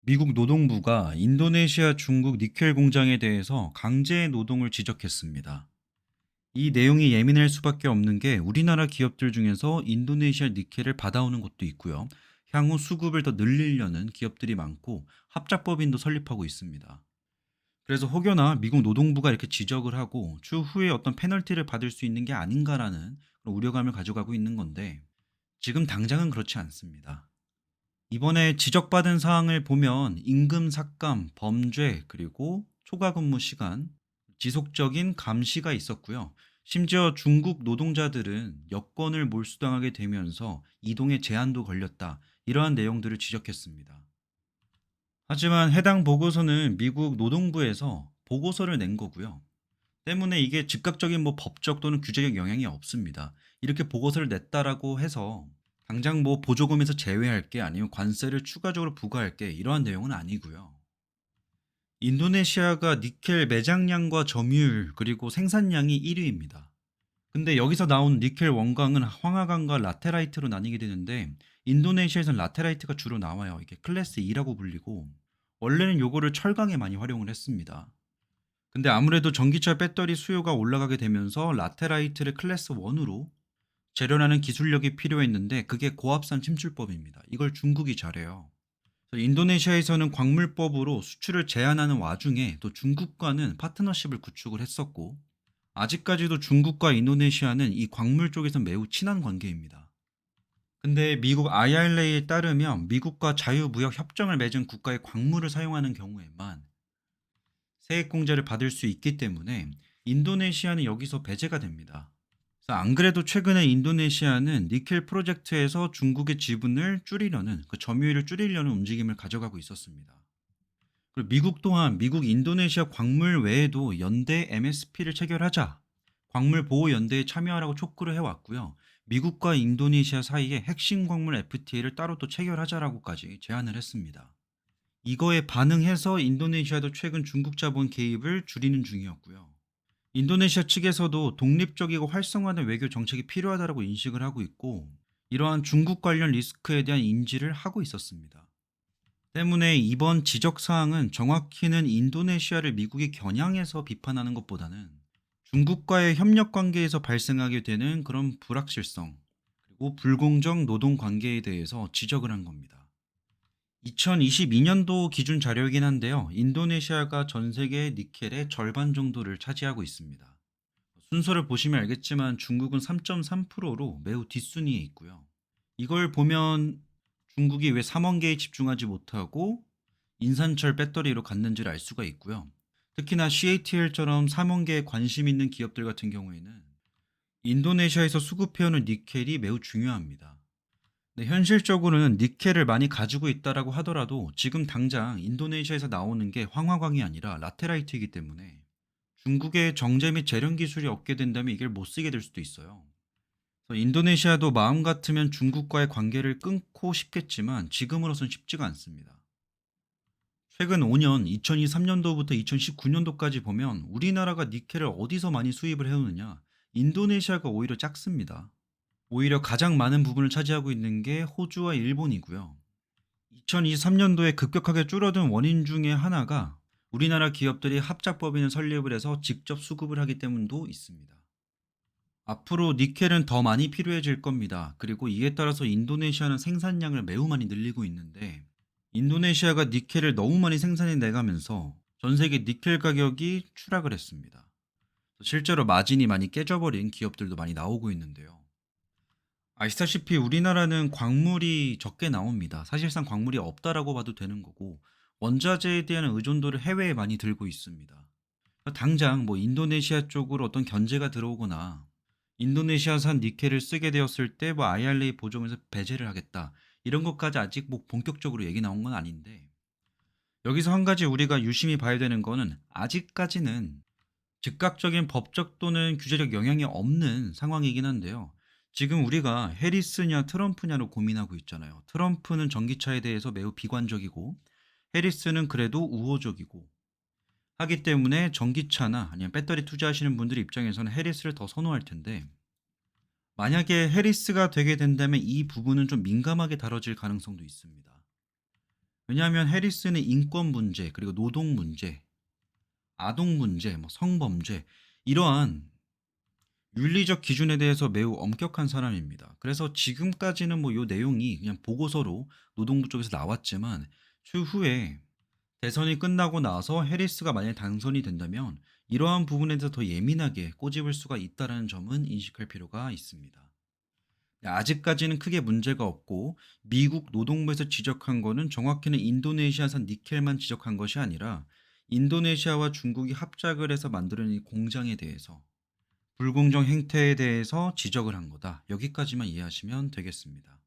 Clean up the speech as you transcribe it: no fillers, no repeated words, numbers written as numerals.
미국 노동부가 인도네시아 중국 니켈 공장에 대해서 강제 노동을 지적했습니다. 이 내용이 예민할 수밖에 없는 게 우리나라 기업들 중에서 인도네시아 니켈을 받아오는 것도 있고요. 향후 수급을 더 늘리려는 기업들이 많고 합작법인도 설립하고 있습니다. 그래서 혹여나 미국 노동부가 이렇게 지적을 하고 추후에 어떤 페널티를 받을 수 있는 게 아닌가라는 그런 우려감을 가져가고 있는 건데 지금 당장은 그렇지 않습니다. 이번에 지적받은 사항을 보면 임금 삭감, 범죄, 그리고 초과 근무 시간, 지속적인 감시가 있었고요. 심지어 중국 노동자들은 여권을 몰수당하게 되면서 이동에 제한도 걸렸다. 이러한 내용들을 지적했습니다. 하지만 해당 보고서는 미국 노동부에서 보고서를 낸 거고요. 때문에 이게 즉각적인 뭐 법적 또는 규제적 영향이 없습니다. 이렇게 보고서를 냈다라고 해서 당장 뭐 보조금에서 제외할게 아니면 관세를 추가적으로 부과할게 이러한 내용은 아니고요. 인도네시아가 니켈 매장량과 점유율 그리고 생산량이 1위입니다. 근데 여기서 나온 니켈 원광은 황화강과 라테라이트로 나뉘게 되는데 인도네시아에선 라테라이트가 주로 나와요. 이게 클래스 E라고 불리고 원래는 요거를 철강에 많이 활용을 했습니다. 근데 아무래도 전기차 배터리 수요가 올라가게 되면서 라테라이트를 클래스 1으로 재련하는 기술력이 필요했는데 그게 고압산 침출법입니다. 이걸 중국이 잘해요. 그래서 인도네시아에서는 광물법으로 수출을 제한하는 와중에 또 중국과는 파트너십을 구축을 했었고 아직까지도 중국과 인도네시아는 이 광물 쪽에서 매우 친한 관계입니다. 근데 미국 IRA에 따르면 미국과 자유무역 협정을 맺은 국가의 광물을 사용하는 경우에만 세액 공제를 받을 수 있기 때문에 인도네시아는 여기서 배제가 됩니다. 그래서 안 그래도 최근에 인도네시아는 니켈 프로젝트에서 중국의 지분을 줄이려는 그 점유율을 줄이려는 움직임을 가져가고 있었습니다. 그리고 미국 또한 미국 인도네시아 광물 외에도 연대 MSP를 체결하자 광물 보호 연대에 참여하라고 촉구를 해왔고요. 미국과 인도네시아 사이에 핵심 광물 FTA를 따로 또 체결하자라고까지 제안을 했습니다. 이거에 반응해서 인도네시아도 최근 중국 자본 개입을 줄이는 중이었고요. 인도네시아 측에서도 독립적이고 활성화된 외교 정책이 필요하다고 인식을 하고 있고 이러한 중국 관련 리스크에 대한 인지를 하고 있었습니다. 때문에 이번 지적 사항은 정확히는 인도네시아를 미국이 겨냥해서 비판하는 것보다는 중국과의 협력 관계에서 발생하게 되는 그런 불확실성 그리고 불공정 노동 관계에 대해서 지적을 한 겁니다. 2022년도 기준 자료이긴 한데요. 인도네시아가 전 세계 니켈의 절반 정도를 차지하고 있습니다. 순서를 보시면 알겠지만 중국은 3.3%로 매우 뒷순위에 있고요. 이걸 보면 중국이 왜 삼원계에 집중하지 못하고 인산철 배터리로 갔는지를 알 수가 있고요. 특히나 CATL처럼 삼원계에 관심 있는 기업들 같은 경우에는 인도네시아에서 수급해오는 니켈이 매우 중요합니다. 네, 현실적으로는 니켈을 많이 가지고 있다라고 하더라도 지금 당장 인도네시아에서 나오는 게 황화광이 아니라 라테라이트이기 때문에 중국의 정제 및 재련 기술이 없게 된다면 이걸 못 쓰게 될 수도 있어요. 그래서 인도네시아도 마음 같으면 중국과의 관계를 끊고 싶겠지만 지금으로선 쉽지가 않습니다. 최근 5년, 2023년도부터 2019년도까지 보면 우리나라가 니켈을 어디서 많이 수입을 해오느냐? 인도네시아가 오히려 작습니다. 오히려 가장 많은 부분을 차지하고 있는 게 호주와 일본이고요. 2023년도에 급격하게 줄어든 원인 중에 하나가 우리나라 기업들이 합작법인을 설립을 해서 직접 수급을 하기 때문도 있습니다. 앞으로 니켈은 더 많이 필요해질 겁니다. 그리고 이에 따라서 인도네시아는 생산량을 매우 많이 늘리고 있는데 인도네시아가 니켈을 너무 많이 생산해 내가면서 전 세계 니켈 가격이 추락을 했습니다. 실제로 마진이 많이 깨져버린 기업들도 많이 나오고 있는데요. 아시다시피 우리나라는 광물이 적게 나옵니다. 사실상 광물이 없다라고 봐도 되는 거고 원자재에 대한 의존도를 해외에 많이 들고 있습니다. 당장 뭐 인도네시아 쪽으로 어떤 견제가 들어오거나 인도네시아산 니켈을 쓰게 되었을 때 뭐 IRA 보조금에서 배제를 하겠다 이런 것까지 아직 뭐 본격적으로 얘기 나온 건 아닌데 여기서 한 가지 우리가 유심히 봐야 되는 거는 아직까지는 즉각적인 법적 또는 규제적 영향이 없는 상황이긴 한데요. 지금 우리가 해리스냐 트럼프냐로 고민하고 있잖아요. 트럼프는 전기차에 대해서 매우 비관적이고 해리스는 그래도 우호적이고 하기 때문에 전기차나 아니면 배터리 투자하시는 분들 입장에서는 해리스를 더 선호할 텐데 만약에 해리스가 되게 된다면 이 부분은 좀 민감하게 다뤄질 가능성도 있습니다. 왜냐하면 해리스는 인권 문제, 그리고 노동 문제, 아동 문제, 성범죄 이러한 윤리적 기준에 대해서 매우 엄격한 사람입니다. 그래서 지금까지는 요 내용이 그냥 보고서로 노동부 쪽에서 나왔지만 추후에 대선이 끝나고 나서 해리스가 만약에 당선이 된다면 이러한 부분에 대해서 더 예민하게 꼬집을 수가 있다는 점은 인식할 필요가 있습니다. 네, 아직까지는 크게 문제가 없고 미국 노동부에서 지적한 거는 정확히는 인도네시아산 니켈만 지적한 것이 아니라 인도네시아와 중국이 합작을 해서 만들어낸 이 공장에 대해서 불공정 행태에 대해서 지적을 한 거다. 여기까지만 이해하시면 되겠습니다.